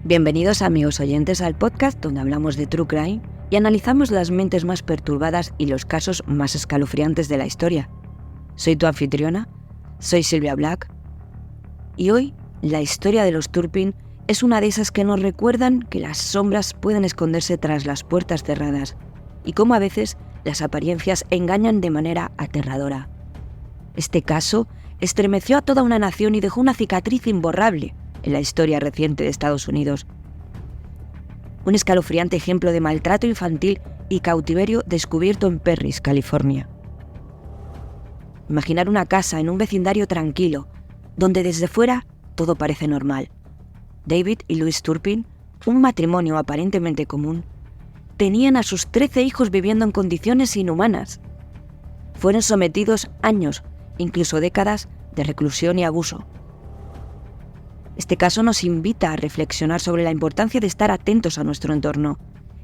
Bienvenidos, amigos oyentes, al podcast donde hablamos de True Crime y analizamos las mentes más perturbadas y los casos más escalofriantes de la historia. Soy tu anfitriona, soy Silvia Black, y hoy la historia de los Turpin es una de esas que nos recuerdan que las sombras pueden esconderse tras las puertas cerradas y cómo a veces las apariencias engañan de manera aterradora. Este caso estremeció a toda una nación y dejó una cicatriz imborrable en la historia reciente de Estados Unidos. Un escalofriante ejemplo de maltrato infantil y cautiverio descubierto en Perris, California. Imaginar una casa en un vecindario tranquilo, donde desde fuera todo parece normal. David y Louise Turpin, un matrimonio aparentemente común, tenían a sus 13 hijos viviendo en condiciones inhumanas. Fueron sometidos años, incluso décadas, de reclusión y abuso. Este caso nos invita a reflexionar sobre la importancia de estar atentos a nuestro entorno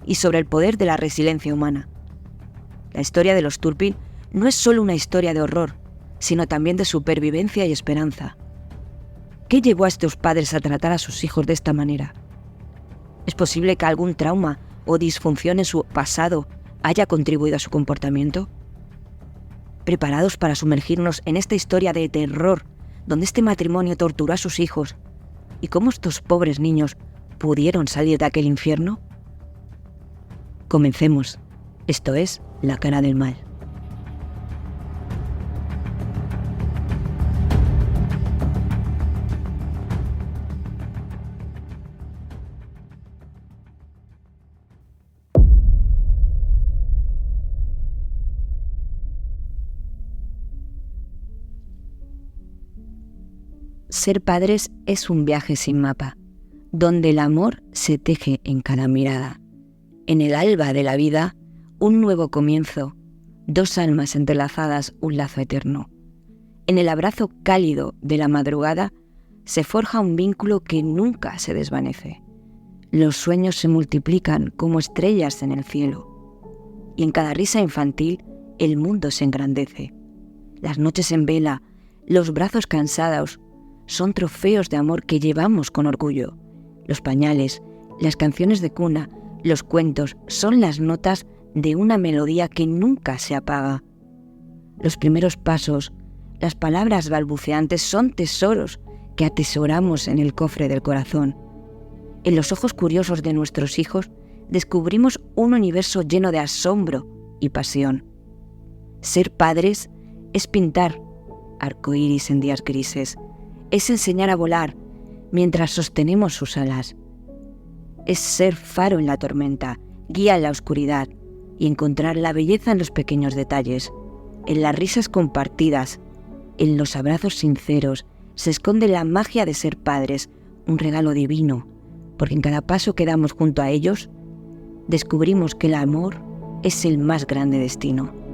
y sobre el poder de la resiliencia humana. La historia de los Turpin no es solo una historia de horror, sino también de supervivencia y esperanza. ¿Qué llevó a estos padres a tratar a sus hijos de esta manera? ¿Es posible que algún trauma o disfunción en su pasado haya contribuido a su comportamiento? ¿Preparados para sumergirnos en esta historia de terror, donde este matrimonio torturó a sus hijos, y cómo estos pobres niños pudieron salir de aquel infierno? Comencemos. Esto es La Cara del Mal. Ser padres es un viaje sin mapa, donde el amor se teje en cada mirada. En el alba de la vida, un nuevo comienzo, dos almas entrelazadas, un lazo eterno. En el abrazo cálido de la madrugada, se forja un vínculo que nunca se desvanece. Los sueños se multiplican como estrellas en el cielo. Y en cada risa infantil, el mundo se engrandece. Las noches en vela, los brazos cansados, son trofeos de amor que llevamos con orgullo. Los pañales, las canciones de cuna, los cuentos son las notas de una melodía que nunca se apaga. Los primeros pasos, las palabras balbuceantes son tesoros que atesoramos en el cofre del corazón. En los ojos curiosos de nuestros hijos descubrimos un universo lleno de asombro y pasión. Ser padres es pintar arcoíris en días grises, es enseñar a volar mientras sostenemos sus alas. Es ser faro en la tormenta, guía en la oscuridad y encontrar la belleza en los pequeños detalles. En las risas compartidas, en los abrazos sinceros, se esconde la magia de ser padres, un regalo divino, porque en cada paso que damos junto a ellos, descubrimos que el amor es el más grande destino.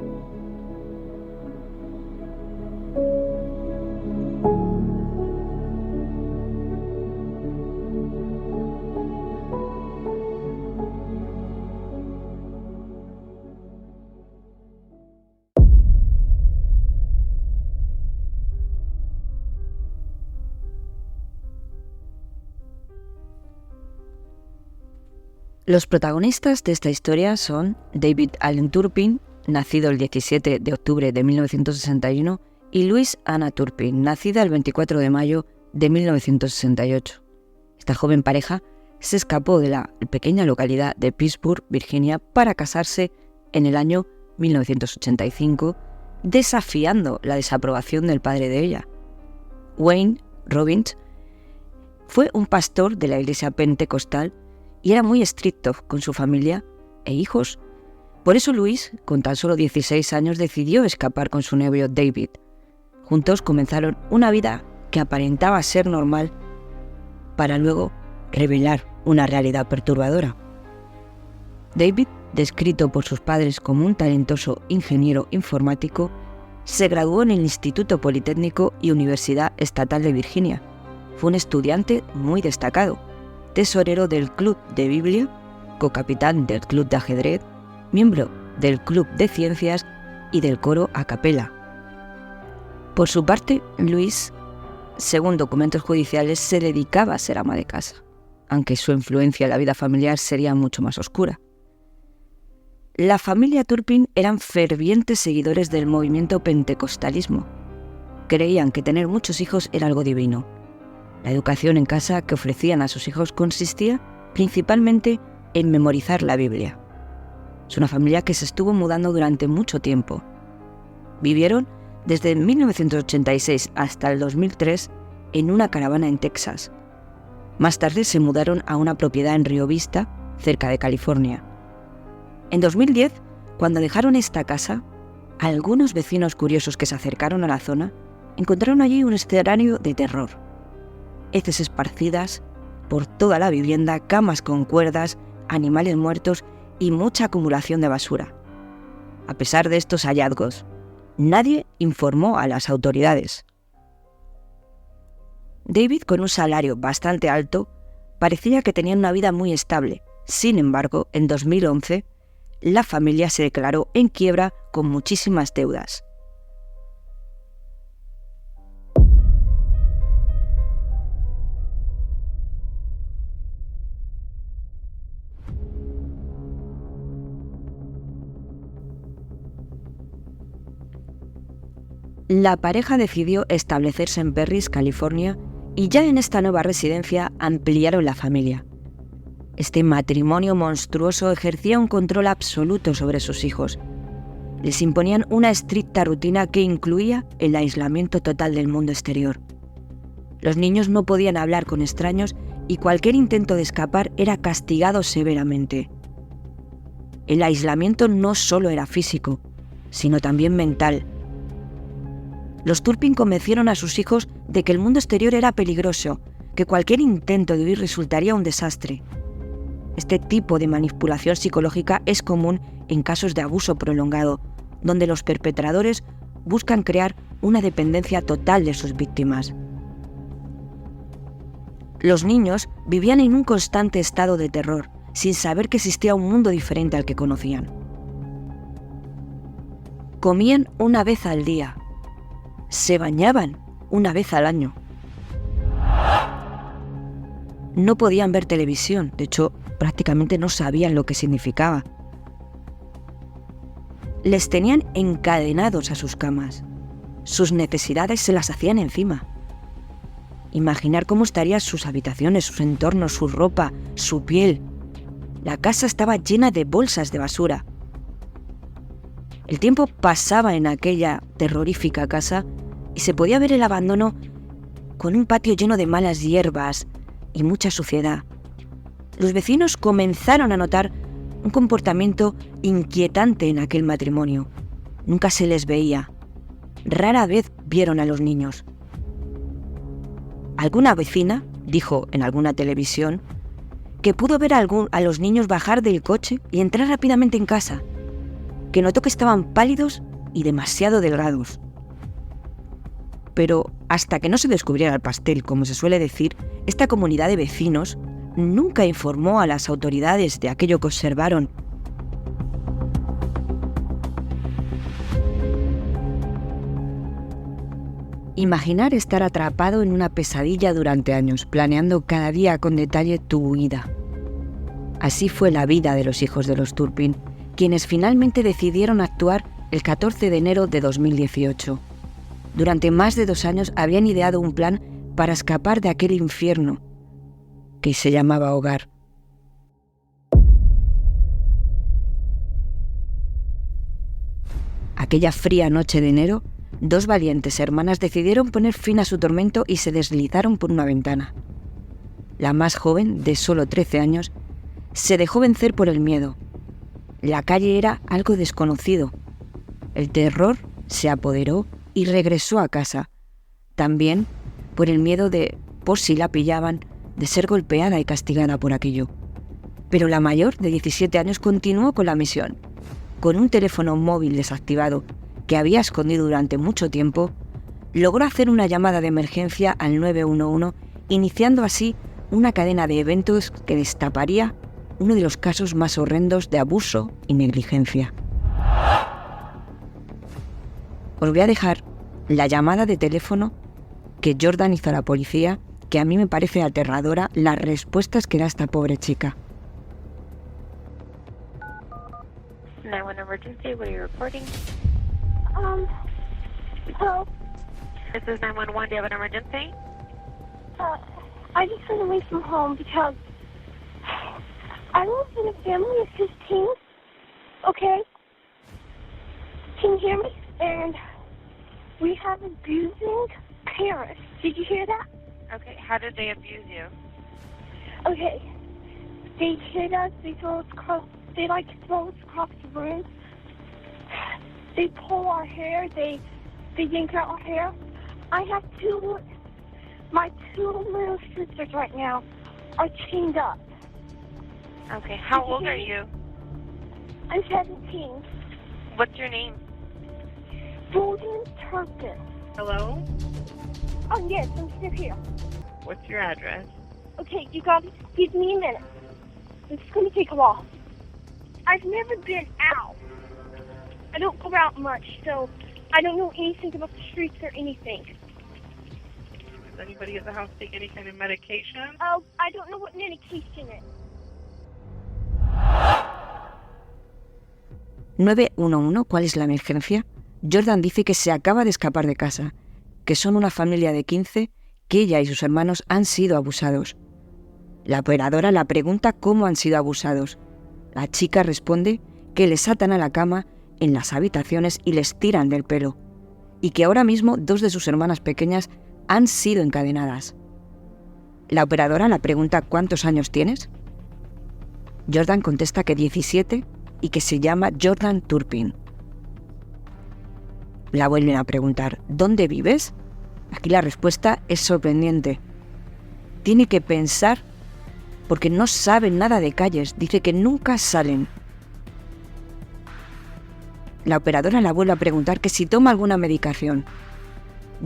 Los protagonistas de esta historia son David Allen Turpin, nacido el 17 de octubre de 1961, y Louise Anna Turpin, nacida el 24 de mayo de 1968. Esta joven pareja se escapó de la pequeña localidad de Pittsburgh, Virginia, para casarse en el año 1985, desafiando la desaprobación del padre de ella. Wayne Robbins fue un pastor de la iglesia pentecostal y era muy estricto con su familia e hijos. Por eso Louise, con tan solo 16 años, decidió escapar con su novio David. Juntos comenzaron una vida que aparentaba ser normal para luego revelar una realidad perturbadora. David, descrito por sus padres como un talentoso ingeniero informático, se graduó en el Instituto Politécnico y Universidad Estatal de Virginia. Fue un estudiante muy destacado, tesorero del Club de Biblia, cocapitán del Club de Ajedrez, miembro del Club de Ciencias y del coro a capela. Por su parte, Louise, según documentos judiciales, se dedicaba a ser ama de casa. aunque su influencia en la vida familiar sería mucho más oscura. La familia Turpin eran fervientes seguidores del movimiento pentecostalismo. Creían que tener muchos hijos era algo divino. La educación en casa que ofrecían a sus hijos consistía principalmente en memorizar la Biblia. Es una familia que se estuvo mudando durante mucho tiempo. Vivieron desde 1986 hasta el 2003 en una caravana en Texas. Más tarde se mudaron a una propiedad en Rio Vista, cerca de California. En 2010, cuando dejaron esta casa, algunos vecinos curiosos que se acercaron a la zona encontraron allí un escenario de terror. Heces esparcidas por toda la vivienda, camas con cuerdas, animales muertos y mucha acumulación de basura. A pesar de estos hallazgos, nadie informó a las autoridades. David, con un salario bastante alto, parecía que tenía una vida muy estable. Sin embargo, en 2011, la familia se declaró en quiebra con muchísimas deudas. La pareja decidió establecerse en Perris, California, y ya en esta nueva residencia ampliaron la familia. Este matrimonio monstruoso ejercía un control absoluto sobre sus hijos. Les imponían una estricta rutina que incluía el aislamiento total del mundo exterior. Los niños no podían hablar con extraños y cualquier intento de escapar era castigado severamente. El aislamiento no solo era físico, sino también mental. Los Turpin convencieron a sus hijos de que el mundo exterior era peligroso, que cualquier intento de huir resultaría un desastre. Este tipo de manipulación psicológica es común en casos de abuso prolongado, donde los perpetradores buscan crear una dependencia total de sus víctimas. Los niños vivían en un constante estado de terror, sin saber que existía un mundo diferente al que conocían. Comían una vez al día. Se bañaban una vez al año. No podían ver televisión, de hecho, prácticamente no sabían lo que significaba. Les tenían encadenados a sus camas. Sus necesidades se las hacían encima. Imaginar cómo estarían sus habitaciones, sus entornos, su ropa, su piel. La casa estaba llena de bolsas de basura. El tiempo pasaba en aquella terrorífica casa y se podía ver el abandono con un patio lleno de malas hierbas y mucha suciedad. Los vecinos comenzaron a notar un comportamiento inquietante en aquel matrimonio. Nunca se les veía. Rara vez vieron a los niños. Alguna vecina dijo en alguna televisión que pudo ver a los niños bajar del coche y entrar rápidamente en casa, que notó que estaban pálidos y demasiado delgados. Pero hasta que no se descubriera el pastel, como se suele decir, esta comunidad de vecinos nunca informó a las autoridades de aquello que observaron. Imaginar estar atrapado en una pesadilla durante años, planeando cada día con detalle tu huida. Así fue la vida de los hijos de los Turpin, quienes finalmente decidieron actuar el 14 de enero de 2018. Durante más de 2 años habían ideado un plan para escapar de aquel infierno que se llamaba hogar. Aquella fría noche de enero, 2 valientes hermanas decidieron poner fin a su tormento y se deslizaron por una ventana. La más joven, de solo 13 años, se dejó vencer por el miedo. La calle era algo desconocido. El terror se apoderó y regresó a casa. También por el miedo de, por si la pillaban, de ser golpeada y castigada por aquello. Pero la mayor, de 17 años, continuó con la misión. Con un teléfono móvil desactivado que había escondido durante mucho tiempo, logró hacer una llamada de emergencia al 911, iniciando así una cadena de eventos que destaparía uno de los casos más horrendos de abuso y negligencia. Os voy a dejar la llamada de teléfono que Jordan hizo a la policía que a mí me parece aterradora las respuestas que da esta pobre chica. 911 emergency, what are you reporting? Hello. This is 911, do you have an emergency? I just went away from home because I live in a family of 15, okay? Can you hear me? And we have abusing parents. Did you hear that? Okay, how did they abuse you? Okay. They hit us, they throw us across the room. They pull our hair, they yank out our hair. I have my two little sisters right now are chained up. Okay, how old are you? I'm 17. What's your name? Golden Turpin. Hello? Oh, yes, I'm still here. What's your address? Okay, you gotta give me a minute. It's gonna take a while. I've never been out. I don't go out much, so I don't know anything about the streets or anything. Does anybody at the house take any kind of medication? Oh, I don't know what medication is. 911, ¿cuál es la emergencia? Jordan dice que se acaba de escapar de casa, que son una familia de 15, que ella y sus hermanos han sido abusados. La operadora la pregunta cómo han sido abusados. La chica responde que les atan a la cama en las habitaciones y les tiran del pelo, y que ahora mismo 2 de sus hermanas pequeñas han sido encadenadas. La operadora la pregunta ¿cuántos años tienes? Jordan contesta que 17 y que se llama Jordan Turpin. La vuelven a preguntar ¿dónde vives? Aquí la respuesta es sorprendente. Tiene que pensar porque no sabe nada de calles, dice que nunca salen. La operadora la vuelve a preguntar que si toma alguna medicación.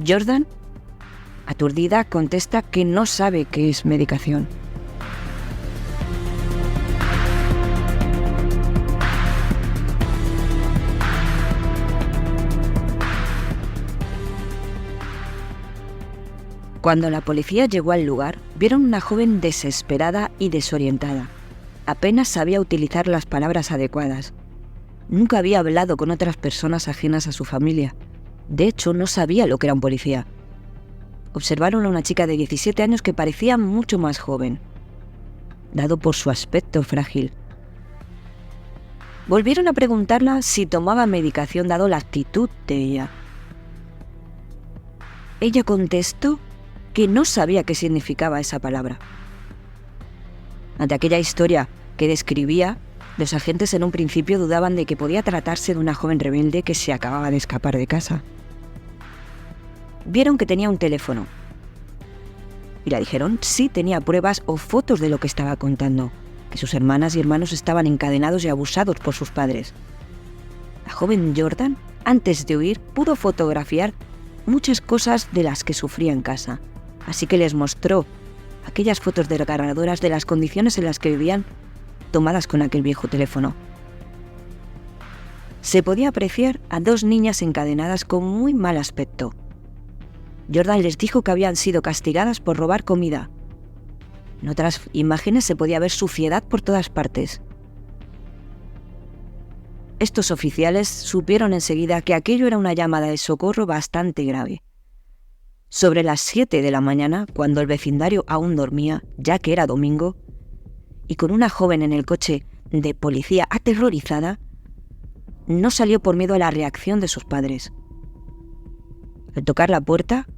Jordan, aturdida, contesta que no sabe qué es medicación. Cuando la policía llegó al lugar, vieron una joven desesperada y desorientada. Apenas sabía utilizar las palabras adecuadas. Nunca había hablado con otras personas ajenas a su familia. De hecho, no sabía lo que era un policía. Observaron a una chica de 17 años que parecía mucho más joven, dado por su aspecto frágil. Volvieron a preguntarla si tomaba medicación dado la actitud de ella. Ella contestó que no sabía qué significaba esa palabra. Ante aquella historia que describía, los agentes en un principio dudaban de que podía tratarse de una joven rebelde que se acababa de escapar de casa. Vieron que tenía un teléfono y le dijeron si tenía pruebas o fotos de lo que estaba contando, que sus hermanas y hermanos estaban encadenados y abusados por sus padres. La joven Jordan, antes de huir, pudo fotografiar muchas cosas de las que sufría en casa, así que les mostró aquellas fotos desgarradoras de las condiciones en las que vivían, tomadas con aquel viejo teléfono. Se podía apreciar a 2 niñas encadenadas con muy mal aspecto. Jordan les dijo que habían sido castigadas por robar comida. En otras imágenes se podía ver suciedad por todas partes. Estos oficiales supieron enseguida que aquello era una llamada de socorro bastante grave. Sobre las 7 de la mañana, cuando el vecindario aún dormía, ya que era domingo, y con una joven en el coche de policía aterrorizada, no salió por miedo a la reacción de sus padres. Al tocar la puerta,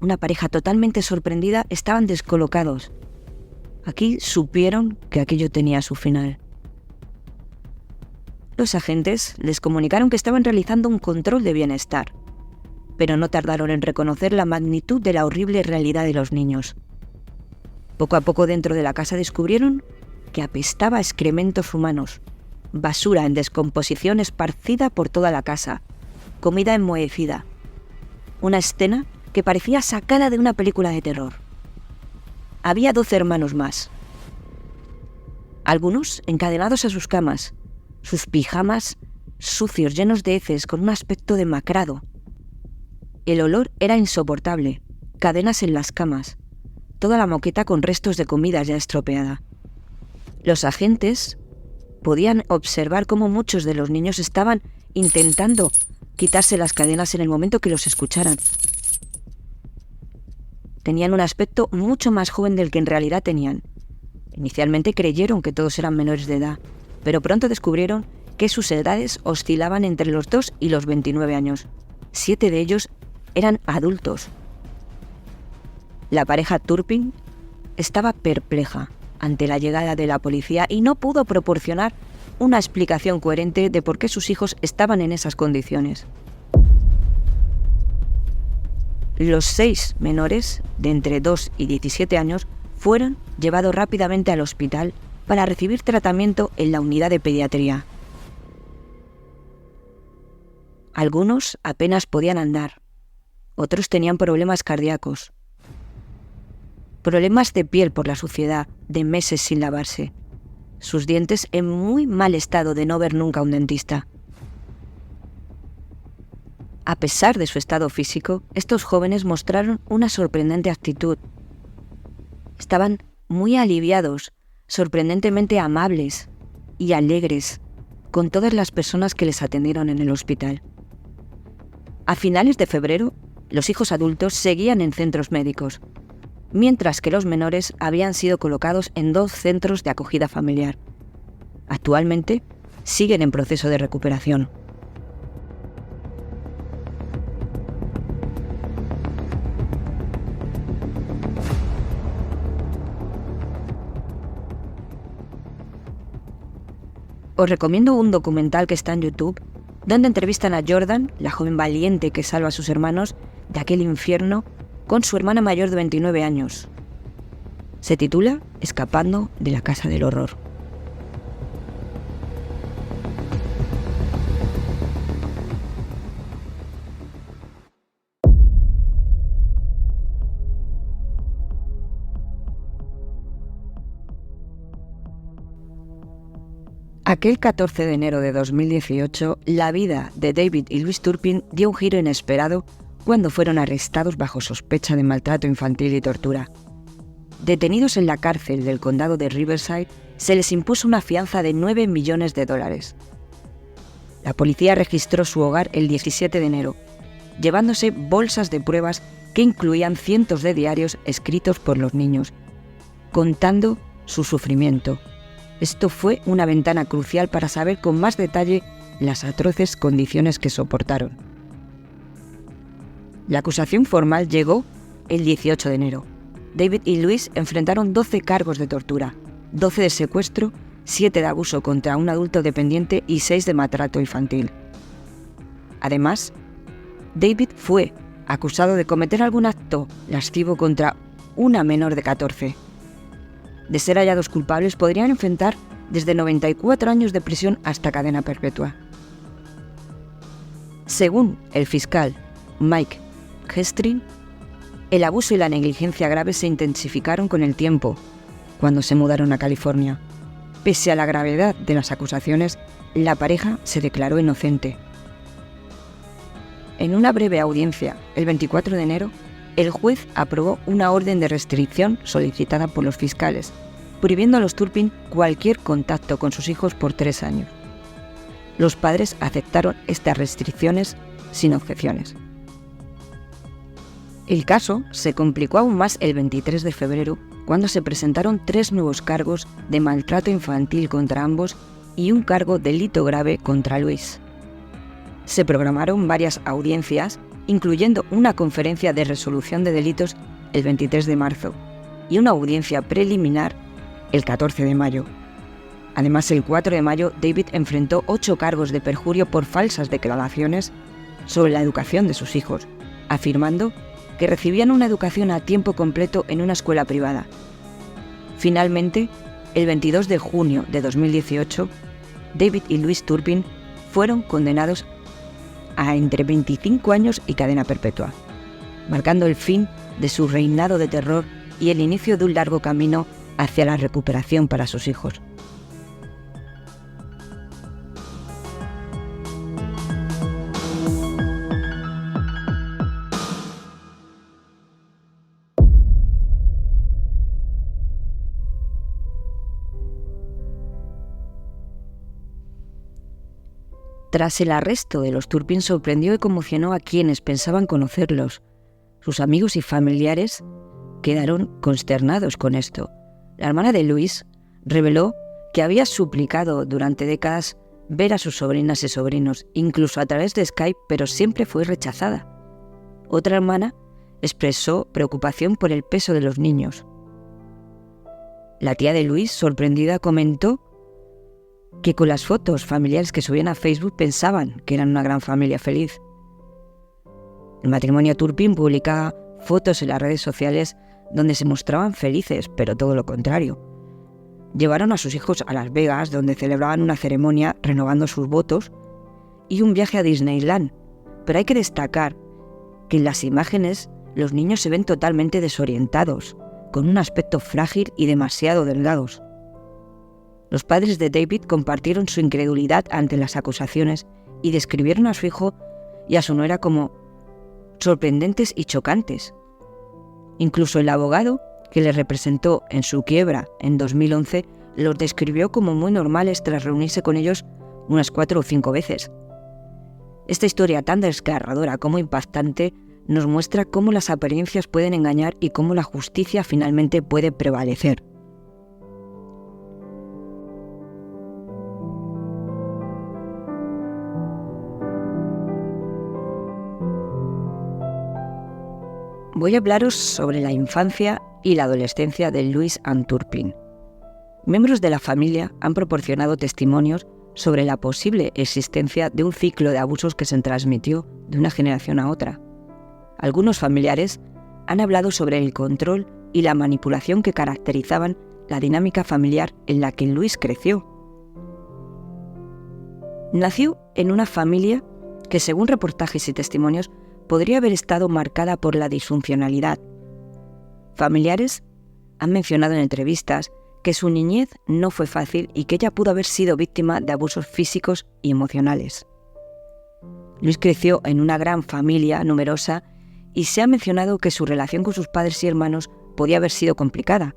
una pareja totalmente sorprendida estaban descolocados. Aquí supieron que aquello tenía su final. Los agentes les comunicaron que estaban realizando un control de bienestar, pero no tardaron en reconocer la magnitud de la horrible realidad de los niños. Poco a poco dentro de la casa descubrieron que apestaba a excrementos humanos, basura en descomposición esparcida por toda la casa, comida enmohecida. Una escena que parecía sacada de una película de terror. Había 12 hermanos más. Algunos encadenados a sus camas, sus pijamas sucios, llenos de heces, con un aspecto demacrado. El olor era insoportable, cadenas en las camas, toda la moqueta con restos de comida ya estropeada. Los agentes podían observar cómo muchos de los niños estaban intentando quitarse las cadenas en el momento que los escucharan. Tenían un aspecto mucho más joven del que en realidad tenían. Inicialmente creyeron que todos eran menores de edad, pero pronto descubrieron que sus edades oscilaban entre los 2 y los 29 años. 7 de ellos eran adultos. La pareja Turpin estaba perpleja ante la llegada de la policía y no pudo proporcionar una explicación coherente de por qué sus hijos estaban en esas condiciones. Los 6 menores, de entre 2 y 17 años, fueron llevados rápidamente al hospital para recibir tratamiento en la unidad de pediatría. Algunos apenas podían andar, otros tenían problemas cardíacos, problemas de piel por la suciedad de meses sin lavarse, sus dientes en muy mal estado de no ver nunca a un dentista. A pesar de su estado físico, estos jóvenes mostraron una sorprendente actitud. Estaban muy aliviados, sorprendentemente amables y alegres con todas las personas que les atendieron en el hospital. A finales de febrero, los hijos adultos seguían en centros médicos, mientras que los menores habían sido colocados en 2 centros de acogida familiar. Actualmente, siguen en proceso de recuperación. Os recomiendo un documental que está en YouTube, donde entrevistan a Jordan, la joven valiente que salva a sus hermanos de aquel infierno, con su hermana mayor de 29 años. Se titula Escapando de la casa del horror. Aquel 14 de enero de 2018, la vida de David y Louise Turpin dio un giro inesperado cuando fueron arrestados bajo sospecha de maltrato infantil y tortura. Detenidos en la cárcel del condado de Riverside, se les impuso una fianza de $9 millones. La policía registró su hogar el 17 de enero, llevándose bolsas de pruebas que incluían cientos de diarios escritos por los niños, contando su sufrimiento. Esto fue una ventana crucial para saber con más detalle las atroces condiciones que soportaron. La acusación formal llegó el 18 de enero. David y Louise enfrentaron 12 cargos de tortura, 12 de secuestro, 7 de abuso contra un adulto dependiente y 6 de maltrato infantil. Además, David fue acusado de cometer algún acto lascivo contra una menor de 14. De ser hallados culpables, podrían enfrentar desde 94 años de prisión hasta cadena perpetua. Según el fiscal Mike Hestrin, el abuso y la negligencia grave se intensificaron con el tiempo, cuando se mudaron a California. Pese a la gravedad de las acusaciones, la pareja se declaró inocente. En una breve audiencia, el 24 de enero, el juez aprobó una orden de restricción solicitada por los fiscales, prohibiendo a los Turpin cualquier contacto con sus hijos por 3 años. Los padres aceptaron estas restricciones sin objeciones. El caso se complicó aún más el 23 de febrero, cuando se presentaron 3 nuevos cargos de maltrato infantil contra ambos y un cargo de delito grave contra Louise. Se programaron varias audiencias, incluyendo una conferencia de resolución de delitos el 23 de marzo y una audiencia preliminar el 14 de mayo. Además, el 4 de mayo, David enfrentó 8 cargos de perjurio por falsas declaraciones sobre la educación de sus hijos, afirmando que recibían una educación a tiempo completo en una escuela privada. Finalmente, el 22 de junio de 2018, David y Louise Turpin fueron condenados a entre 25 años y cadena perpetua, marcando el fin de su reinado de terror y el inicio de un largo camino hacia la recuperación para sus hijos. Tras el arresto de los Turpin sorprendió y conmocionó a quienes pensaban conocerlos. Sus amigos y familiares quedaron consternados con esto. La hermana de Louise reveló que había suplicado durante décadas ver a sus sobrinas y sobrinos, incluso a través de Skype, pero siempre fue rechazada. Otra hermana expresó preocupación por el peso de los niños. La tía de Louise, sorprendida, comentó que con las fotos familiares que subían a Facebook pensaban que eran una gran familia feliz. El matrimonio Turpin publicaba fotos en las redes sociales donde se mostraban felices, pero todo lo contrario. Llevaron a sus hijos a Las Vegas, donde celebraban una ceremonia renovando sus votos, y un viaje a Disneyland. Pero hay que destacar que en las imágenes los niños se ven totalmente desorientados, con un aspecto frágil y demasiado delgados. Los padres de David compartieron su incredulidad ante las acusaciones y describieron a su hijo y a su nuera como sorprendentes y chocantes. Incluso el abogado que les representó en su quiebra en 2011 los describió como muy normales tras reunirse con ellos unas 4 o 5 veces. Esta historia tan desgarradora como impactante nos muestra cómo las apariencias pueden engañar y cómo la justicia finalmente puede prevalecer. Voy a hablaros sobre la infancia y la adolescencia de Louise Ann Turpin. Miembros de la familia han proporcionado testimonios sobre la posible existencia de un ciclo de abusos que se transmitió de una generación a otra. Algunos familiares han hablado sobre el control y la manipulación que caracterizaban la dinámica familiar en la que Louise creció. Nació en una familia que, según reportajes y testimonios, podría haber estado marcada por la disfuncionalidad. Familiares han mencionado en entrevistas que su niñez no fue fácil y que ella pudo haber sido víctima de abusos físicos y emocionales. Louise creció en una gran familia numerosa y se ha mencionado que su relación con sus padres y hermanos podía haber sido complicada.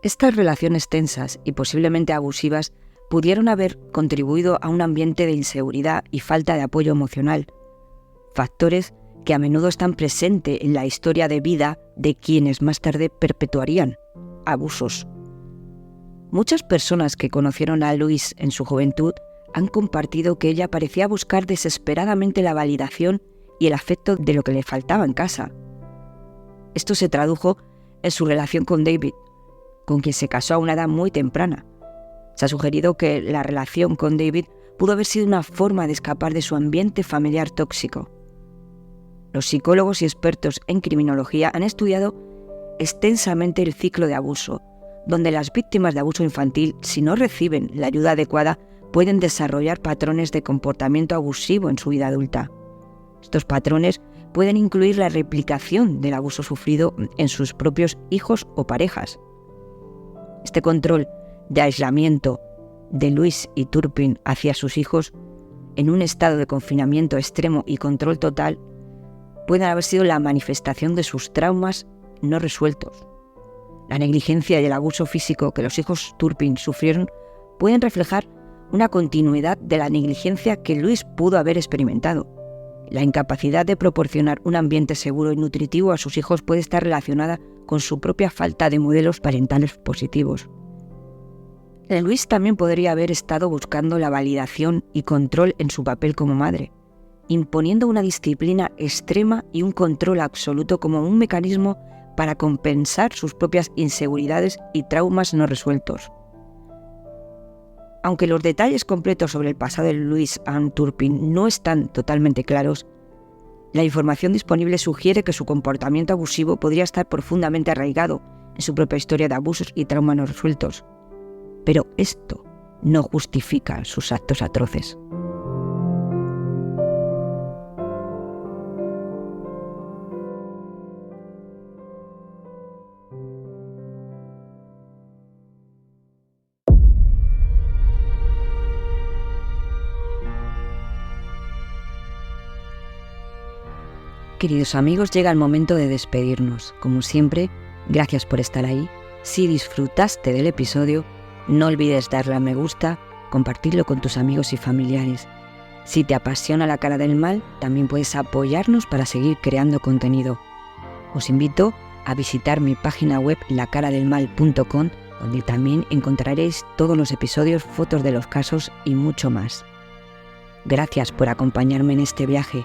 Estas relaciones tensas y posiblemente abusivas pudieron haber contribuido a un ambiente de inseguridad y falta de apoyo emocional, factores que a menudo están presentes en la historia de vida de quienes más tarde perpetuarían abusos. Muchas personas que conocieron a Louise en su juventud han compartido que ella parecía buscar desesperadamente la validación y el afecto de lo que le faltaba en casa. Esto se tradujo en su relación con David, con quien se casó a una edad muy temprana. Se ha sugerido que la relación con David pudo haber sido una forma de escapar de su ambiente familiar tóxico. Los psicólogos y expertos en criminología han estudiado extensamente el ciclo de abuso, donde las víctimas de abuso infantil, si no reciben la ayuda adecuada, pueden desarrollar patrones de comportamiento abusivo en su vida adulta. Estos patrones pueden incluir la replicación del abuso sufrido en sus propios hijos o parejas. Este control de aislamiento de Louise y Turpin hacia sus hijos, en un estado de confinamiento extremo y control total, pueden haber sido la manifestación de sus traumas no resueltos. La negligencia y el abuso físico que los hijos Turpin sufrieron pueden reflejar una continuidad de la negligencia que Louise pudo haber experimentado. La incapacidad de proporcionar un ambiente seguro y nutritivo a sus hijos puede estar relacionada con su propia falta de modelos parentales positivos. Louise también podría haber estado buscando la validación y control en su papel como madre, imponiendo una disciplina extrema y un control absoluto como un mecanismo para compensar sus propias inseguridades y traumas no resueltos. Aunque los detalles completos sobre el pasado de Louise Ann Turpin no están totalmente claros, la información disponible sugiere que su comportamiento abusivo podría estar profundamente arraigado en su propia historia de abusos y traumas no resueltos. Pero esto no justifica sus actos atroces. Queridos amigos, llega el momento de despedirnos. Como siempre, gracias por estar ahí. Si disfrutaste del episodio, no olvides darle a me gusta, compartirlo con tus amigos y familiares. Si te apasiona La Cara del Mal, también puedes apoyarnos para seguir creando contenido. Os invito a visitar mi página web lacaradelmal.com, donde también encontraréis todos los episodios, fotos de los casos y mucho más. Gracias por acompañarme en este viaje.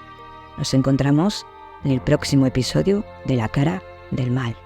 Nos encontramos en el próximo episodio de La Cara del Mal.